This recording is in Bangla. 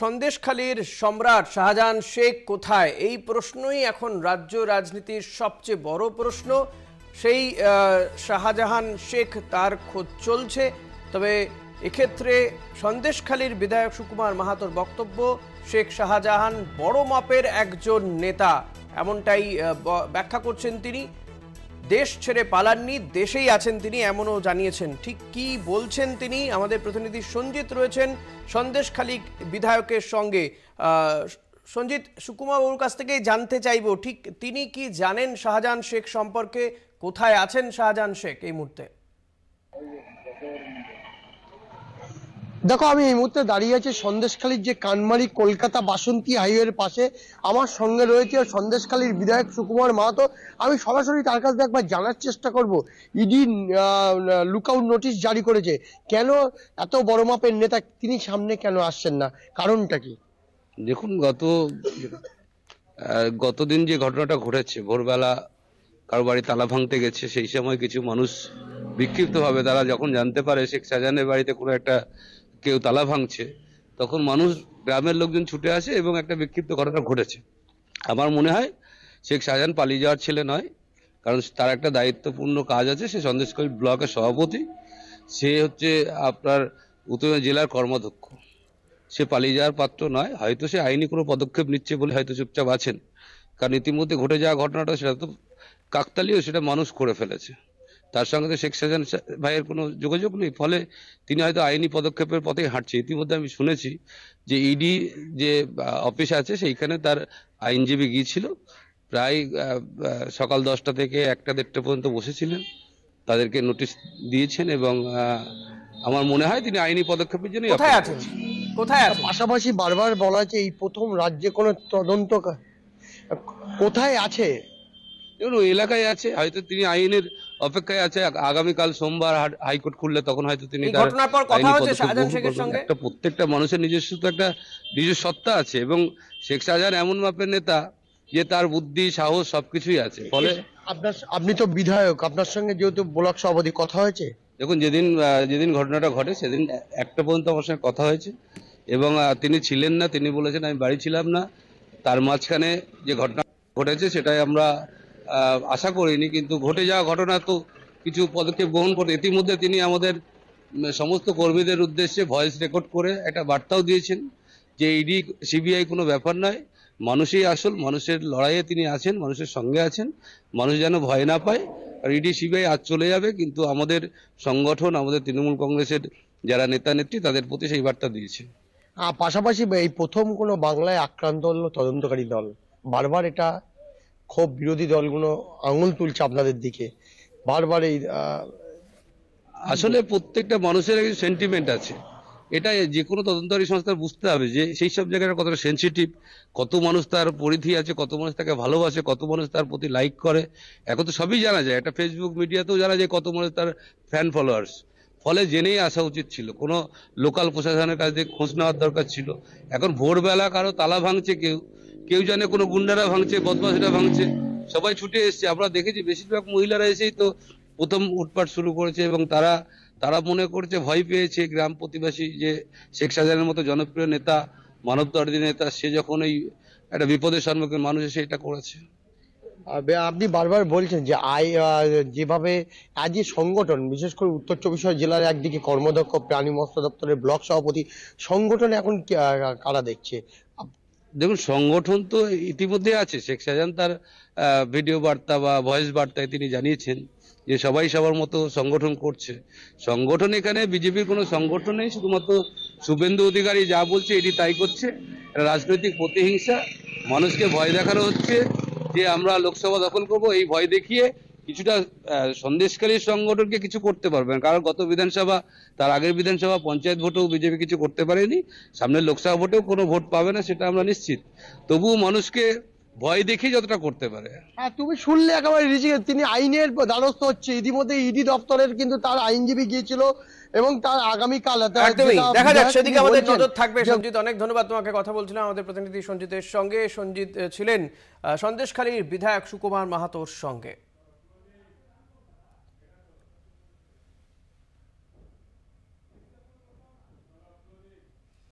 সন্দেশখালীর সম্রাট শাহজাহান শেখ কোথায়, এই প্রশ্নই এখন রাজ্য রাজনীতির সবচেয়ে বড় প্রশ্ন। সেই শাহজাহান শেখ তার খোঁজ চলছে। তবে এক্ষেত্রে সন্দেশখালীর বিধায়ক সুকুমার মাহাতোর বক্তব্য, শেখ শাহজাহান বড় মাপের একজন নেতা, এমনটাই ব্যাখ্যা করছেন তিনি। দেশ ছেড়ে পালাননি, দেশেই আছেন তিনি, এমনও জানিয়েছেন। ঠিক কি বলছেন তিনি, আমাদের প্রতিনিধি সঞ্জিত রয়েছেন সন্দেশখালী বিধায়কের সঙ্গে। সঞ্জিত, সুকুমার বাবুর কাছ থেকেই জানতে চাইব, ঠিক তিনি কি জানেন শাহজাহান শেখ সম্পর্কে, কোথায় আছেন শাহজাহান শেখ এই মুহূর্তে? দেখো, আমি এই মুহূর্তে দাঁড়িয়ে আছি সন্দেশখালীর যে কানমারি কলকাতা বাসন্তী হাইওয়ের পাশে। আমার সঙ্গে রয়েছে সন্দেশখালীর বিধায়ক সুকুমার মাহাতো। আমি সরাসরি তার কাছ থেকে একবার জানার চেষ্টা করব, ইডি লুকআউট নোটিশ জারি করেছে, কেন এত বড় মাপের নেতা তিনি সামনে কেন আসছেন না, কারণটা কি? দেখুন, গতদিন যে ঘটনাটা ঘটেছে, ভোরবেলা কারো বাড়ি তালা ভাঙতে গেছে, সেই সময় কিছু মানুষ বিক্ষিপ্তভাবে তারা যখন জানতে পারে শেখ শাহজাহানের বাড়িতে কোনো একটা কেউ তালা ভাঙছে, তখন মানুষ, গ্রামের লোকজন ছুটে আসে এবং একটা বিক্ষিপ্ত ঘটনা ঘটেছে। আমার মনে হয় শেখ শাহজাহান পালিয়ে যাওয়ার ছেলে নয়, কারণ তার একটা দায়িত্বপূর্ণ কাজ আছে। সে সন্দেশখালী ব্লকের সভাপতি, সে হচ্ছে আপনার উত্তর জেলার কর্মাধ্যক্ষ। সে পালিয়ে যাওয়ার পাত্র নয়। হয়তো সে আইনি কোনো পদক্ষেপ নিচ্ছে বলে হয়তো চুপচাপ আছেন, কারণ ইতিমধ্যে ঘটে যাওয়া ঘটনাটা সেটা তো কাকতালীয়, সেটা মানুষ করে ফেলেছে। তার সঙ্গে তো শেখ শাহজাহান ভাইয়ের কোনো যোগাযোগ নেই, ফলে তিনি হয়তো আইনি পদক্ষেপের পথেই হাঁটছে। ইতিমধ্যে আমি শুনেছি যে ইডি যে অফিস আছে সেইখানে তার আইনজীবী গিয়েছিল, প্রায় সকাল 10টা থেকে 1টা-1.5টা পর্যন্ত বসেছিলেন, তাদেরকে নোটিশ দিয়েছেন এবং আমার মনে হয় তিনি আইনি পদক্ষেপের জন্য কোথায় আছেন। পাশাপাশি বারবার বলা হয়েছে এই প্রথম রাজ্যে কোনো তদন্ত কোথায় আছে। দেখুন, ওই এলাকায় আছে, হয়তো তিনি আইনের অপেক্ষায় আছে। আগামীকাল সোমবার হাইকোর্ট খুললে তখন হয়তো তিনি একটা, প্রত্যেকটা মানুষের নিজস্ব তো একটা নিজস্ব সত্তা আছে, এবং শেখ শাহজাহান এমন মাপের নেতা যে তার বুদ্ধি, সাহস সবকিছুই আছে। ফলে আপনি তো বিধায়ক, আপনার সঙ্গে যেহেতু ব্লক সভাপতি, কথা হয়েছে? দেখুন, যেদিন ঘটনাটা ঘটে সেদিন 1টা পর্যন্ত আমার সঙ্গে কথা হয়েছে এবং তিনি ছিলেন না, তিনি বলেছেন আমি বাড়ি ছিলাম না। তার মাঝখানে যে ঘটনা ঘটেছে সেটাই আমরা আশা করিনি, কিন্তু ঘটে যাওয়া ঘটনা তো কিছু পদক্ষেপ গ্রহণ করে ইতিমধ্যে তিনি আমাদের সমস্ত কর্মীদের উদ্দেশ্যে ভয়েস রেকর্ড করে একটা বার্তাও দিয়েছেন যে ইডি সিবিআই কোনো ব্যাপার নয়, মানুষই আসল, মানুষের লড়াইয়ে তিনি আছেন, মানুষের সঙ্গে আছেন, মানুষ যেন ভয় না পায়। আর ইডি সিবিআই আজ চলে যাবে, কিন্তু আমাদের সংগঠন, আমাদের তৃণমূল কংগ্রেসের যারা নেতা নেত্রী, তাদের প্রতি সেই বার্তা দিয়েছে। পাশাপাশি এই প্রথম কোনো বাংলায় আক্রান্ত হলো তদন্তকারী দল, বারবার এটা খুব বিরোধী দলগুলো আঙুল তুলছে আপনাদের দিকে বারবার। এই আসলে প্রত্যেকটা মানুষের একটা সেন্টিমেন্ট আছে, এটা যে কোনো তদন্তকারী সংস্থার বুঝতে হবে যে সেই সব জায়গাটা কতটা সেন্সিটিভ, কত মানুষ তার পরিধি আছে, কত মানুষ তাকে ভালোবাসে, কত মানুষ তার প্রতি লাইক করে। এখন তো সবই জানা যায়, একটা ফেসবুক মিডিয়াতেও জানা যায় কত মানুষ তার ফ্যান ফলোয়ার্স। ফলে জেনেই আসা উচিত ছিল, কোনো লোকাল প্রশাসনের কাছ থেকে খোঁজ নেওয়ার দরকার ছিল। এখন ভোরবেলা কারো তালা ভাঙছে, কেউ জানে কোনো গুন্ডারা ভাঙছে, বদমাশরা ভাঙছে, সবাই ছুটে এসছে। আমরা দেখেছি বেশিরভাগ মহিলারা এসেই তো প্রথম উৎপাত শুরু করেছে এবং তারা মনে করছে, ভয় পেয়েছে গ্রাম প্রতিবেশী যে শেখ শাহজাহানের মতো জনপ্রিয় নেতা, মানবতাবাদী নেতা, সে যখন এই একটা বিপদের সম্মুখীন মানুষ এসে এটা করেছে। আপনি বারবার বলছেন যে যেভাবে আজ যে সংগঠন, বিশেষ করে উত্তর 24 জেলার একদিকে কর্মদক্ষ, প্রাণী মৎস্য দপ্তরের ব্লক সভাপতি, সংগঠন এখন কারা দেখছে? দেখুন, সংগঠন তো ইতিমধ্যে আছে। শেখ শাহজাহান তার ভিডিও বার্তা বা ভয়েস বার্তায় তিনি জানিয়েছেন যে সবাই সবার মতো সংগঠন করছে। সংগঠন এখানে বিজেপির কোনো সংগঠন নেই, শুধুমাত্র শুভেন্দু অধিকারী যা বলছে এটি তাই করছে। রাজনৈতিক প্রতিহিংসা, মানুষকে ভয় দেখানো হচ্ছে যে আমরা লোকসভা দখল করব, এই ভয় দেখিয়ে কিছুটা সন্দেশকারী সংগঠনকে কিছু করতে পারবেন। কারণ গত বিধানসভা, তার আগের বিধানসভা, পঞ্চায়েত ভোটেও বিজেপি কিছু করতে পারেনি, সামনের লোকসভা ভোটেও কোনো ভোট পাবে না, সেটা আমরা নিশ্চিত। তবুও মানুষকে ভয় দেখে যতটা করতে পারে। হ্যাঁ, তুমি শুনলে একেবারে তিনি আইনের দ্বারস্থ হচ্ছে। ইতিমধ্যে ইডি দপ্তরের কিন্তু তার আইনজীবী গিয়েছিল এবং তার আগামীকাল দেখা যাক, সেদিকে আমাদের নজর থাকবে। সঞ্জিত, অনেক ধন্যবাদ তোমাকে। কথা বলছিলাম আমাদের প্রতিনিধি সঞ্জিতের সঙ্গে। সঞ্জিত ছিলেন সন্দেশখালীর বিধায়ক সুকুমার মাহাতোর সঙ্গে।